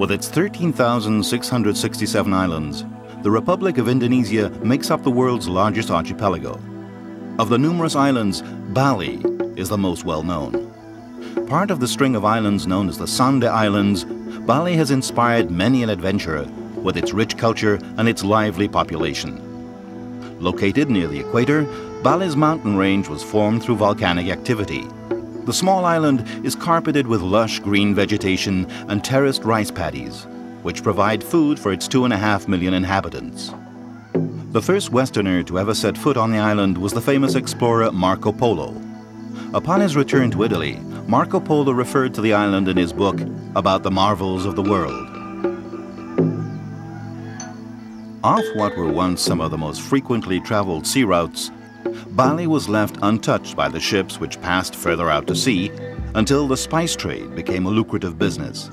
With its 13,667 islands, the Republic of Indonesia makes up the world's largest archipelago. Of the numerous islands, Bali is the most well-known. Part of the string of islands known as the Sunda Islands, Bali has inspired many an adventurer with its rich culture and its lively population. Located near the equator, Bali's mountain range was formed through volcanic activity. The small island is carpeted with lush green vegetation and terraced rice paddies, which provide food for its 2.5 million inhabitants. The first Westerner to ever set foot on the island was the famous explorer Marco Polo. Upon his return to Italy, Marco Polo referred to the island in his book About the Marvels of the World. Off what were once some of the most frequently traveled sea routes, Bali was left untouched by the ships which passed further out to sea until the spice trade became a lucrative business.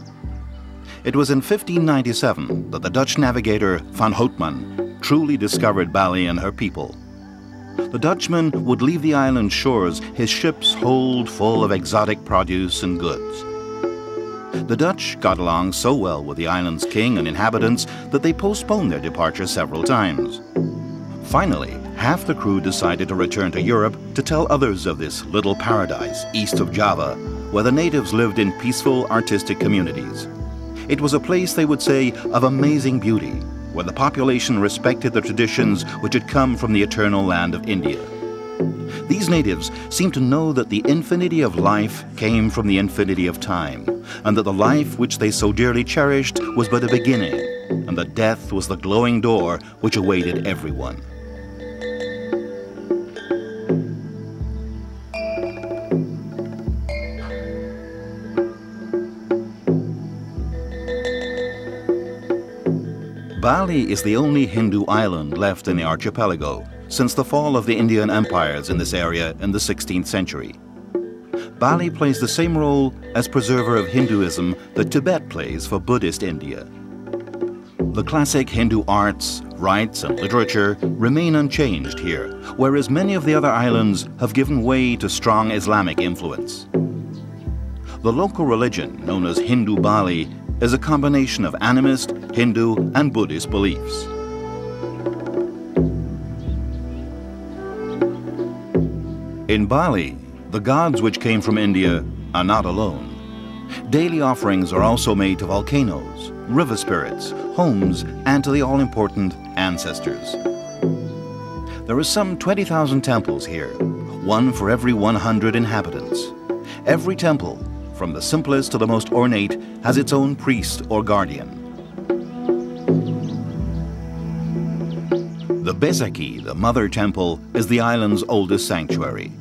It was in 1597 that the Dutch navigator Van Houtman truly discovered Bali and her people. The Dutchman would leave the island shores his ships hold full of exotic produce and goods. The Dutch got along so well with the island's king and inhabitants that they postponed their departure several times. Finally, half the crew decided to return to Europe to tell others of this little paradise east of Java, where the natives lived in peaceful, artistic communities. It was a place, they would say, of amazing beauty, where the population respected the traditions which had come from the eternal land of India. These natives seemed to know that the infinity of life came from the infinity of time, and that the life which they so dearly cherished was but a beginning, and that death was the glowing door which awaited everyone. Bali is the only Hindu island left in the archipelago since the fall of the Indian empires in this area in the 16th century. Bali plays the same role as preserver of Hinduism that Tibet plays for Buddhist India. The classic Hindu arts, rites, and literature remain unchanged here, whereas many of the other islands have given way to strong Islamic influence. The local religion, known as Hindu Bali, is a combination of animist, Hindu, and Buddhist beliefs. In Bali, the gods which came from India are not alone. Daily offerings are also made to volcanoes, river spirits, homes, and to the all-important ancestors. There are some 20,000 temples here, one for every 100 inhabitants. Every temple, from the simplest to the most ornate, has its own priest or guardian. The Besaki, the mother temple, is the island's oldest sanctuary.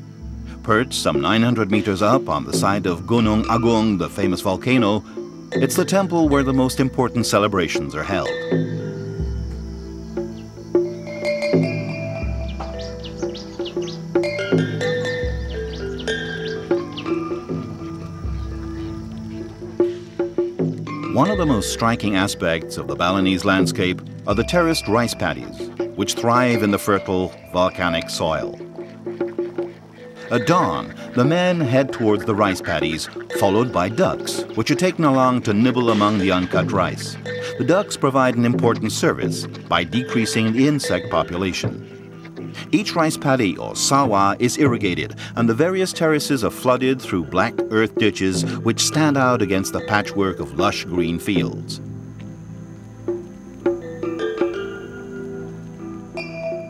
Perched some 900 meters up on the side of Gunung Agung, the famous volcano, it's the temple where the most important celebrations are held. One of the most striking aspects of the Balinese landscape are the terraced rice paddies, which thrive in the fertile volcanic soil. At dawn, the men head towards the rice paddies, followed by ducks, which are taken along to nibble among the uncut rice. The ducks provide an important service by decreasing the insect population. Each rice paddy, or sawa, is irrigated, and the various terraces are flooded through black earth ditches which stand out against the patchwork of lush green fields.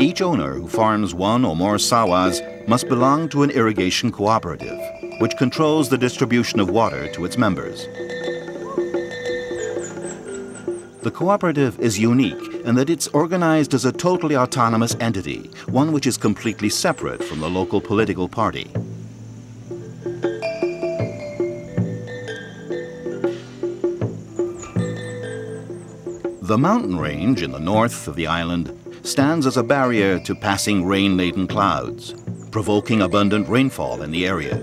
Each owner who farms one or more sawas must belong to an irrigation cooperative, which controls the distribution of water to its members. The cooperative is unique in that it's organized as a totally autonomous entity, one which is completely separate from the local political party. The mountain range in the north of the island stands as a barrier to passing rain-laden clouds, provoking abundant rainfall in the area.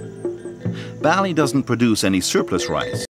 Bali doesn't produce any surplus rice,